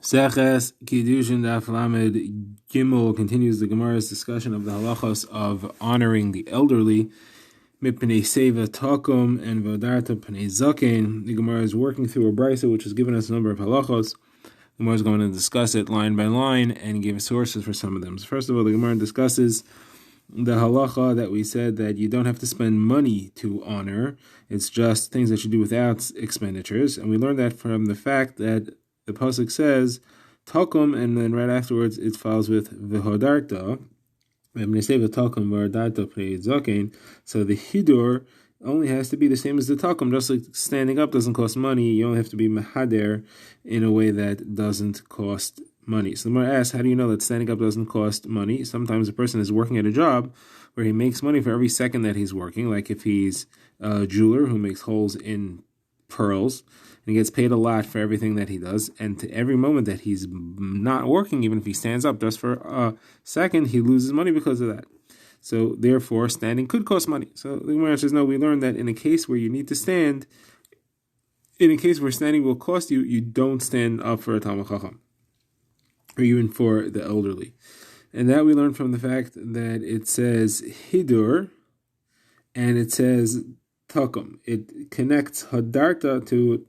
Seches Kiddushin Daf Lamed Gimel continues the Gemara's discussion of the halachos of honoring the elderly. Mipnei seva takum and v'odarta pnei zaken. The Gemara is working through a brisa which has given us a number of halachos. The Gemara is going to discuss it line by line and give sources for some of them. So first of all, the Gemara discusses the halacha that we said that you don't have to spend money to honor. It's just things that you do without expenditures. And we learned that from the fact that the pasuk says takum, and then right afterwards it follows with v'hodarta. So the hidur only has to be the same as the takum. Just like standing up doesn't cost money, you only have to be mehader in a way that doesn't cost money. So the Gemara asks, how do you know that standing up doesn't cost money? Sometimes a person is working at a job where he makes money for every second that he's working, like if he's a jeweler who makes holes in pearls, and he gets paid a lot for everything that he does, and to every moment that he's not working, even if he stands up just for a second, he loses money because of that. So therefore, standing could cost money. So the Gemara says, no, we learned that in a case where you need to stand, in a case where standing will cost you, you don't stand up for a Talmid Chacham, or even for the elderly. And that we learned from the fact that it says hidur, and it says takum. It connects hadarta to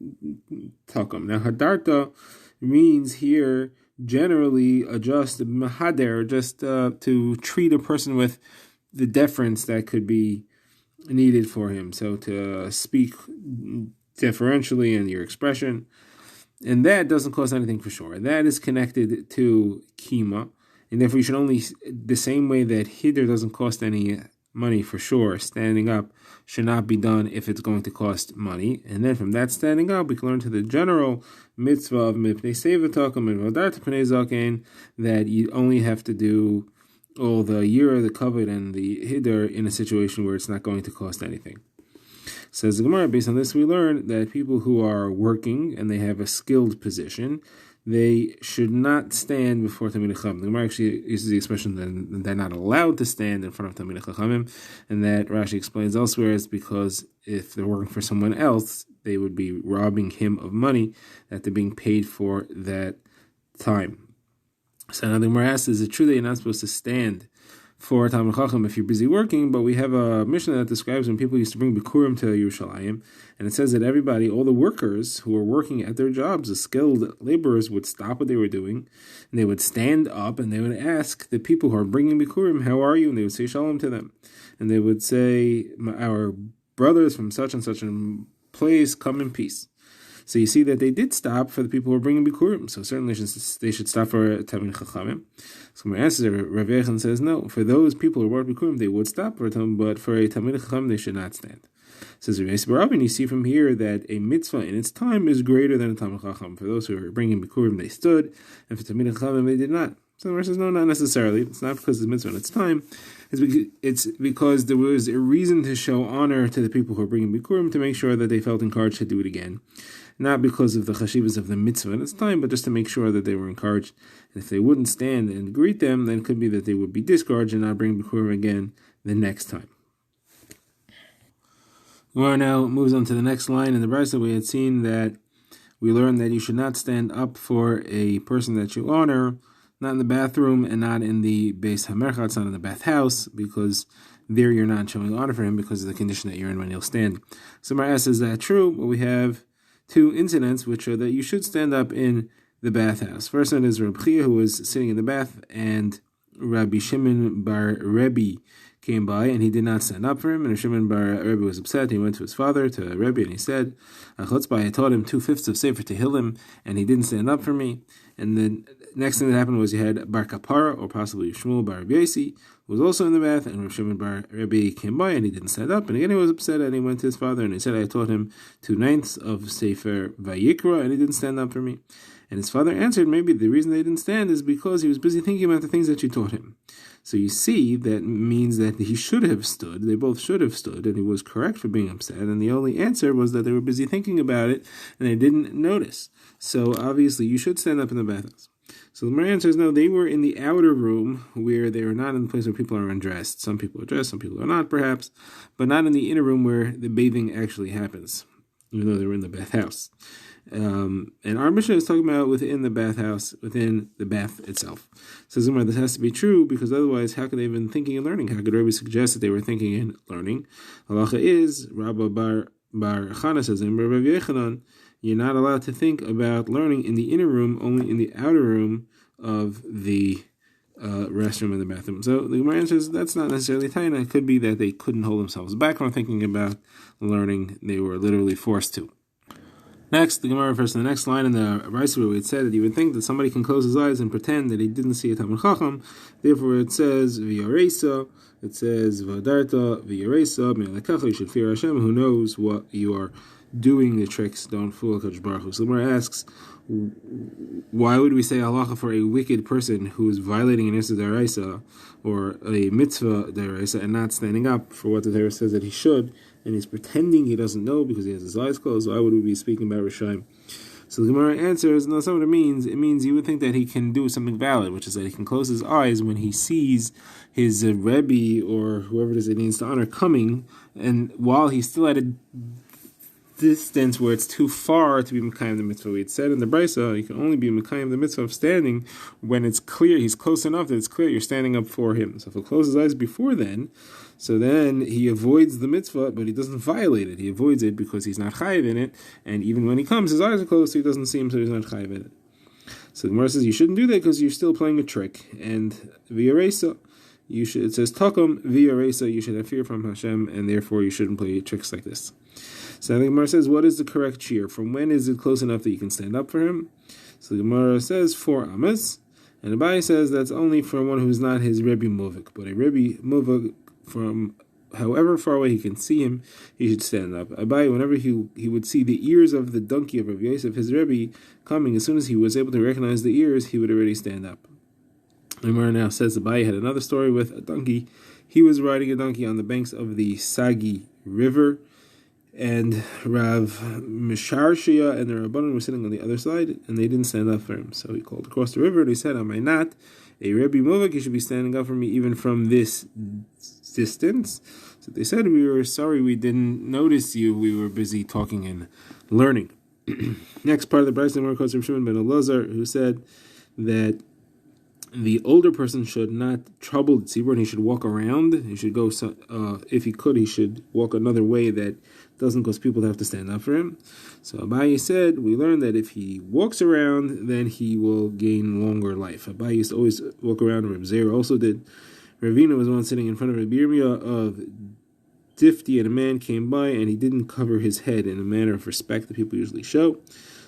takum. Now hadarta means here generally just mahader, just to treat a person with the deference that could be needed for him. So to speak deferentially in your expression. And that doesn't cost anything for sure. That is connected to kima. And therefore you should only, the same way that hidur doesn't cost any money for sure, standing up should not be done if it's going to cost money. And then from that standing up, we can learn to the general mitzvah of mipnei seva takum and v'odarta pnei zaken, that you only have to do all the yira, the kavod, and the hidur in a situation where it's not going to cost anything. Says the Gemara, based on this we learn that people who are working and they have a skilled position, they should not stand before Talmidei Chacham. The Gemara actually uses the expression that they're not allowed to stand in front of Talmidei Chachamim, and that Rashi explains elsewhere is because if they're working for someone else, they would be robbing him of money that they're being paid for that time. So now the Gemara asks, is it true that you're not supposed to stand for Talmid Chacham if you're busy working? But we have a Mishnah that describes when people used to bring Bikurim to Yerushalayim, and it says that everybody, all the workers who were working at their jobs, the skilled laborers, would stop what they were doing, and they would stand up, and they would ask the people who are bringing Bikurim, how are you? And they would say Shalom to them. And they would say, our brothers from such and such a place, come in peace. So you see that they did stop for the people who are bringing Bikurim. So certainly they should stop for Talmid Chachamim. So my answer, Rav Yechon says, no, for those people who brought Bikurim, they would stop for them, but for a Talmid Chacham, they should not stand. Says Rav Yosef Bar Abin, you see from here that a mitzvah in its time is greater than a Talmid Chacham. For those who are bringing Bikurim, they stood, and for Talmid Chachamim, they did not. So the Gemara says, no, not necessarily. It's not because it's mitzvah in its time. It's because there was a reason to show honor to the people who are bringing Bikurim to make sure that they felt encouraged to do it again. Not because of the chashivas of the mitzvah in its time, but just to make sure that they were encouraged. And if they wouldn't stand and greet them, then it could be that they would be discouraged and not bring Bikurim again the next time. Gemara now moves on to the next line in the brisa. We had seen that we learned that you should not stand up for a person that you honor, not in the bathroom and not in the Beis HaMerchatz, not in the bathhouse, because there you're not showing honor for him because of the condition that you're in when you'll stand. So Gemara asks, is that true? Well, we have two incidents which are that you should stand up in the bathhouse. First one is Reb Chia, who was sitting in the bath, and Rabbi Shimon bar Rebbe came by, and he did not stand up for him. And Shimon bar Rebbe was upset. He went to his father, to Rebbe, and he said, I taught him 2/5 of Sefer Tehillim, and he didn't stand up for me. And the next thing that happened was you had Bar Kapara, or possibly Shmuel bar Rabbi Yosi, who was also in the bath, and Shimon bar Rebbe came by, and he didn't stand up. And again, he was upset, and he went to his father, and he said, I taught him 2/9 of Sefer Vayikra, and he didn't stand up for me. And his father answered, maybe the reason they didn't stand is because he was busy thinking about the things that you taught him. So you see, that means that he should have stood, they both should have stood, and he was correct for being upset, and the only answer was that they were busy thinking about it, and they didn't notice. So obviously, you should stand up in the bathhouse. So the Gemara answers, no, they were in the outer room, where they were not in the place where people are undressed. Some people are dressed, some people are not, perhaps, but not in the inner room where the bathing actually happens, even though they were in the bathhouse. And our Mishnah is talking about within the bathhouse, within the bath itself. Says Umar, this has to be true because otherwise, how could they have been thinking and learning? How could Rabbi suggest that they were thinking and learning? Halacha is Rabba Bar Chana says in Rabbi Yechanan, you're not allowed to think about learning in the inner room, only in the outer room of the restroom and the bathroom. So the Gemara answers that's not necessarily taina. It could be that they couldn't hold themselves back from thinking about learning; they were literally forced to. Next, the Gemara refers to the next line in the Brisa where it said that you would think that somebody can close his eyes and pretend that he didn't see a Talmid Chacham. Therefore, it says v'yaresa. It says v'adarta v'yaresa. You should fear Hashem, who knows what you are doing. The tricks don't fool HaKadosh Baruch Hu. So the Gemara asks, why would we say halacha for a wicked person who is violating an Issa Daraisa or a mitzvah Daraisa and not standing up for what the Torah says that he should, and he's pretending he doesn't know because he has his eyes closed? Why would we be speaking about Rishayim? So the Gemara answers, no, that's not what it means. It means you would think that he can do something valid, which is that he can close his eyes when he sees his Rebbe or whoever it is that he needs to honor coming, and while he's still at a distance where it's too far to be Mekayim the mitzvah. We had said in the Brisa, you can only be Mekayim the mitzvah of standing when it's clear, he's close enough that it's clear you're standing up for him. So if he closes his eyes before then, so then he avoids the mitzvah, but he doesn't violate it. He avoids it because he's not chayiv in it, and even when he comes, his eyes are closed, so he doesn't see him, so he's not chayiv in it. So the Gemara says you shouldn't do that because you're still playing a trick. And v'yaresa, it says takum v'yaresa, you should have fear from Hashem, and therefore you shouldn't play tricks like this. So the Gemara says, what is the correct shear? From when is it close enough that you can stand up for him? So the Gemara says 4 amas, and Abai says that's only for one who's not his Rebbe Muvik. But a Rebbe Muvik, from however far away he can see him, he should stand up. Abai, whenever he would see the ears of the donkey of Rav Yosef, his Rebbe, coming, as soon as he was able to recognize the ears, he would already stand up. The Gemara now says Abai had another story with a donkey. He was riding a donkey on the banks of the Sagi River, and Rav Misharshia and the Rabbanan were sitting on the other side, and they didn't stand up for him. So he called across the river, and he said, am I not a Rebbe Muvik? You should be standing up for me even from this distance. So they said, we were sorry we didn't notice you. We were busy talking and learning. Next part of the Brisa, the Gemara quotes Rav Shimon ben Elazar, who said that the older person should not trouble the tzibur, and he should walk around. He should go, if he could, he should walk another way that doesn't cause people to have to stand up for him. So Abaye said, we learned that if he walks around, then he will gain longer life. Abaye used to always walk around. Reb Zera also did. Ravina was one sitting in front of Reb Yirmiyah of Difti, and a man came by, and he didn't cover his head in a manner of respect that people usually show.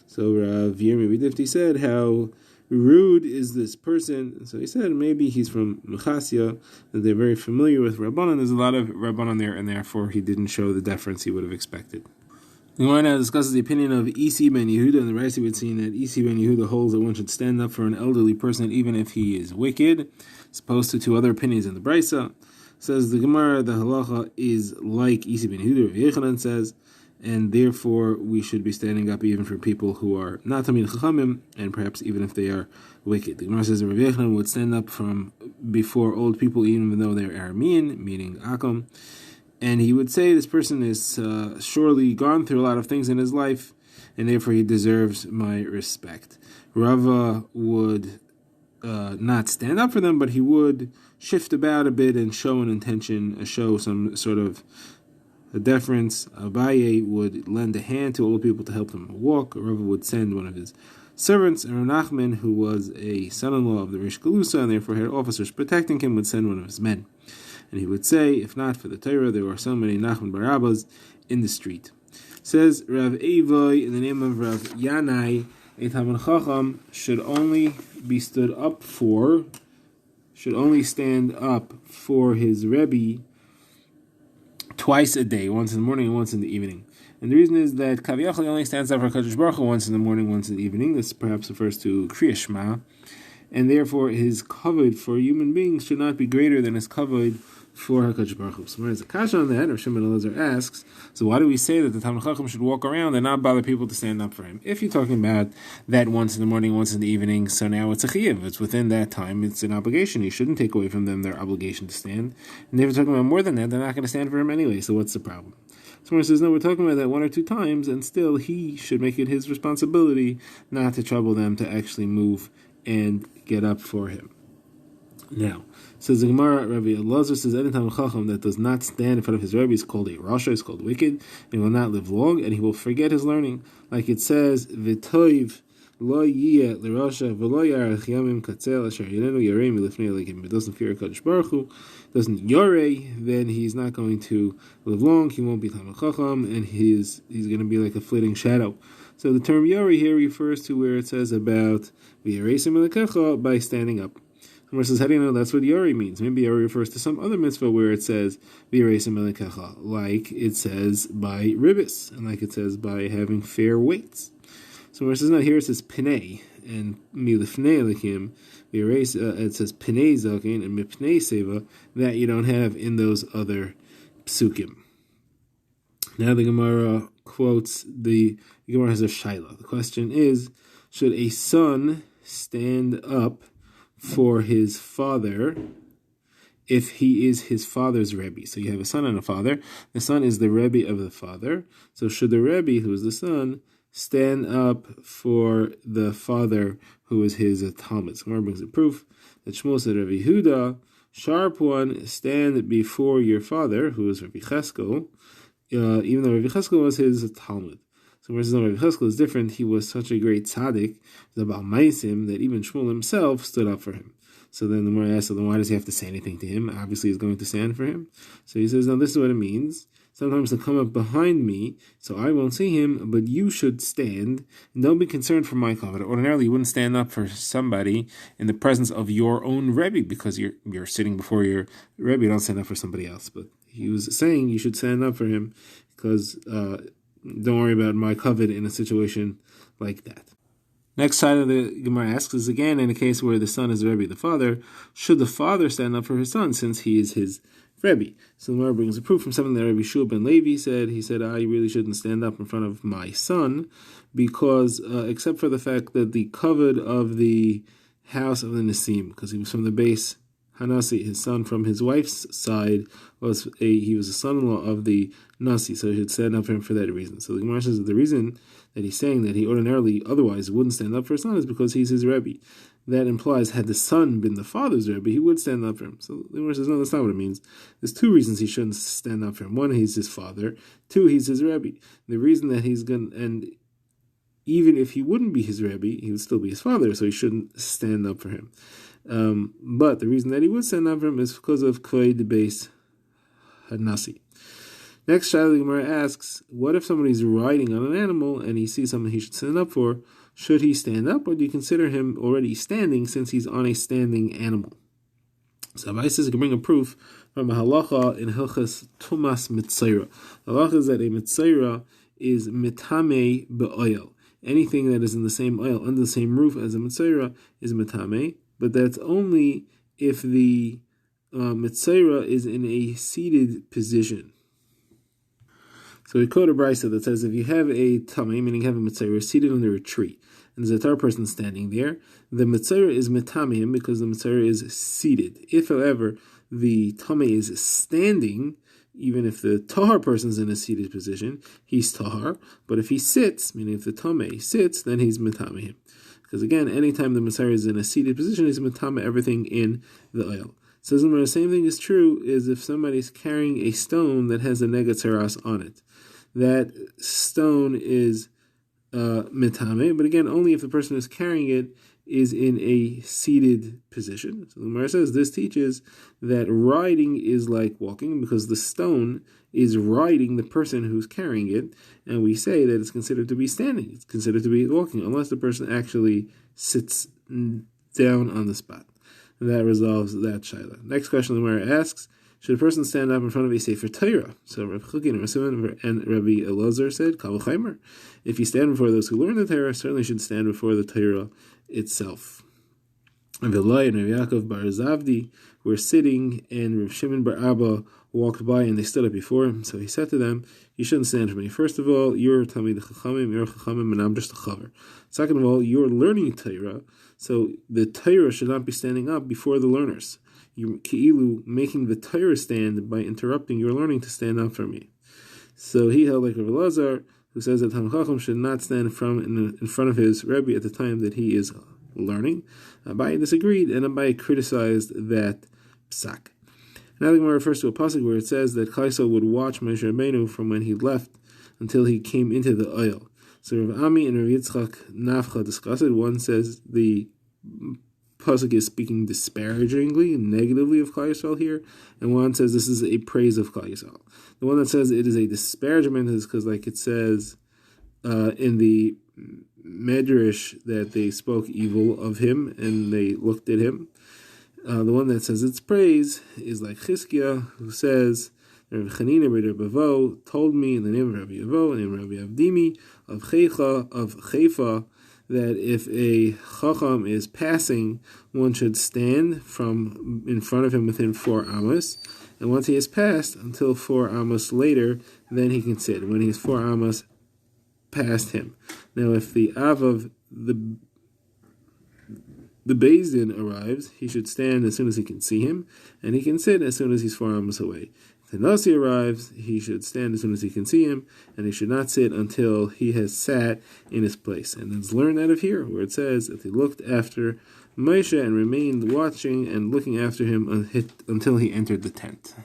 So Rav Yirmiyah Difti said, how rude is this person? So he said maybe he's from Mechasya, that they're very familiar with Rabbanan. There's a lot of Rabbanan there, and therefore he didn't show the deference he would have expected. The Gemara now discusses the opinion of Isi ben Yehuda, and the Raisi would see that Isi ben Yehuda holds that one should stand up for an elderly person even if he is wicked, as opposed to 2 other opinions in the Brisa. Says the Gemara, the halacha is like Isi ben Yehuda, Rav Yechanan says, and therefore we should be standing up even for people who are not Tamid Chachamim, and perhaps even if they are wicked. The Gemara says that Rav Yechanan would stand up from before old people even though they're Aramean, meaning Akum, and he would say this person is surely gone through a lot of things in his life, and therefore he deserves my respect. Rava would not stand up for them, but he would shift about a bit and show an intention, show some sort of a deference. Abaye would lend a hand to old people to help them walk. Rava would send one of his servants, and Nachman, who was a son-in-law of the Rish Galusa and therefore had officers protecting him, would send one of his men. And he would say, if not for the Torah, there were so many Nachman Barabbas in the street. Says Rav Evoy, in the name of Rav Yanai, a Talmid Chacham should only be stood up for, should only stand up for his Rebbe twice a day, once in the morning and once in the evening. And the reason is that Kaviyachal only stands up for Kadosh Baruch Hu once in the morning, once in the evening. This perhaps refers to Kriya Shema, and therefore his kavod for human beings should not be greater than his kavod for HaKadosh Baruch Hu. So there's a kasha on that. Rav Shimon ben Elazar asks, so why do we say that the Talmid Chacham should walk around and not bother people to stand up for him? If you're talking about that once in the morning, once in the evening, so now it's a chiyuv. It's within that time. It's an obligation. You shouldn't take away from them their obligation to stand. And if you're talking about more than that, they're not going to stand for him anyway. So what's the problem? Someone says, no, we're talking about that one or two times, and still he should make it his responsibility not to trouble them to actually move and get up for him. Now, says the Gemara, Rabbi Elazar says, any time a chacham that does not stand in front of his Rebbe is called a rasha, is called wicked, and he will not live long, and he will forget his learning. Like it says, v'toiv lo yiyeh l'rasha v'lo yarech yamim katzel asher yinenu yarei milifnei elikim. If it doesn't fear HaKadosh Baruch Hu, doesn't yarei, then he's not going to live long, he won't be Talmid Chacham, and he's going to be like a flitting shadow. So the term yarei here refers to where it says about v'yareisim elikecha by standing up. Someone says, how do you know that's what Yori means? Maybe Yori refers to some other mitzvah where it says v'yareisim elikecha, like it says by ribbis, and like it says by having fair weights. So it says, no, here it says pinei, and milifnei elikim, it says pinei zakin, and mipnei seva, that you don't have in those other psukim. Now the Gemara quotes, the Gemara has a shaila. The question is, should a son stand up for his father if he is his father's Rebbe? So you have a son and a father. The son is the Rebbe of the father. So should the Rebbe, who is the son, stand up for the father who is his Talmud? So Gemara brings a proof that Shmuel said, Rabbi Huda, sharp one, stand before your father, who is Rabbi Cheskel, even though Rabbi Cheskel was his Talmud. So versus Rabbi Cheskel is different. He was such a great tzaddik, the Baal Maisim, that even Shmuel himself stood up for him. So then the Gemara asks, so then why does he have to say anything to him? Obviously he's going to stand for him. So he says, no, this is what it means. Sometimes he'll come up behind me, so I won't see him, but you should stand, and don't be concerned for my kavod. Ordinarily, you wouldn't stand up for somebody in the presence of your own Rebbe, because you're sitting before your Rebbe, you don't stand up for somebody else. But he was saying you should stand up for him, because don't worry about my kavod in a situation like that. Next side of the Gemara asks is, again, in a case where the son is Rebbe, the father, should the father stand up for his son, since he is his Rebbe? So the Gemara brings a proof from something that Rabbi Shua ben Levi said. He said, I really shouldn't stand up in front of my son, because except for the fact that the kavod of the house of the Nisim, because he was from the base Hanasi, his son from his wife's side, he was a son-in-law of the Nasi, so he should stand up for him for that reason. So the Gemara says that the reason that he's saying that he ordinarily otherwise wouldn't stand up for his son is because he's his Rebbe. That implies, had the son been the father's Rebbe, he would stand up for him. So the Gemara says, no, that's not what it means. There's two reasons he shouldn't stand up for him. One, he's his father. Two, he's his Rebbe. The reason that he's going to, and even if he wouldn't be his Rebbe, he would still be his father, so he shouldn't stand up for him. But the reason that he would stand up for him is because of Kvei the base Hanasi. Next, the Gemara asks, what if somebody's riding on an animal and he sees something he should stand up for? Should he stand up, or do you consider him already standing since he's on a standing animal? So Abai says you can bring a proof from a halacha in Hilchas Tumas Mitzaira. The halacha is that a Mitzaira is mitame be'oil. Anything that is in the same oil, under the same roof as a Mitzaira, is mitame, but that's only if the Mitzaira is in a seated position. So we quote a brisa that says if you have a tamei, meaning you have a mitzayra seated under a tree, and there's a third person standing there, the mitzayra is metameim because the mitzayra is seated. If, however, the tamei is standing, even if the tahar person is in a seated position, he's tahar. But if he sits, meaning if the tamei sits, then he's metameim. Because again, anytime the mitzayra is in a seated position, he's metame everything in the oil. So the same thing is true is if somebody's carrying a stone that has a negatzeras on it. That stone is mitame, but again, only if the person who's carrying it is in a seated position. So the Gemara says this teaches that riding is like walking because the stone is riding the person who's carrying it, and we say that it's considered to be standing. It's considered to be walking unless the person actually sits down on the spot. And that resolves that shaila. Next question the Gemara asks, should a person stand up in front of a Sefer Torah? So Rabbi Chukin and Rabbi Elazar said, Kal v'chaimer. If you stand before those who learn the Torah, certainly should stand before the Torah itself. And Vilai and Rabbi Yaakov bar Zavdi were sitting, and Rav Shimon bar Abba walked by, and they stood up before him. So he said to them, you shouldn't stand for me. First of all, you're Talmid Chachamim, you're Chachamim, and I'm just a chaver. Second of all, you're learning Torah, so the Torah should not be standing up before the learners. You're ki'ilu making the Torah stand by interrupting your learning to stand up for me. So he held like Rav Elazar, who says that Talmid Chacham should not stand in front of his Rebbe at the time that he is learning. Abaye disagreed, and Abaye criticized that psak. Now the Gemara refers to a pasuk where it says that Klal Yisrael would watch Moshe Rabbeinu from when he left until he came into the oil. So Rav Ami and Rav Yitzchak Nafcha discuss it. One says the pasuk is speaking disparagingly, negatively of Klal Yisrael here, and one says this is a praise of Klal Yisrael. The one that says it is a disparagement is because, like it says in the Medrash, that they spoke evil of him and they looked at him. The one that says it's praise is like Chizkiah, who says, Rabbi Chanina Rabbi Bavo told me in the name of Rabbi Yavo, in the name of Rabbi Avdimi, of Chaifa, that if a Chacham is passing, one should stand in front of him within 4 amos, and once he has passed, until 4 amos later, then he can sit, when he is 4 amos past him. Now, if the Avav, the Beis Din arrives, he should stand as soon as he can see him, and he can sit as soon as he's 4 amos away. If the Nasi arrives, he should stand as soon as he can see him, and he should not sit until he has sat in his place. And it's learned out of here, where it says that they looked after Moshe and remained watching and looking after him until he entered the tent.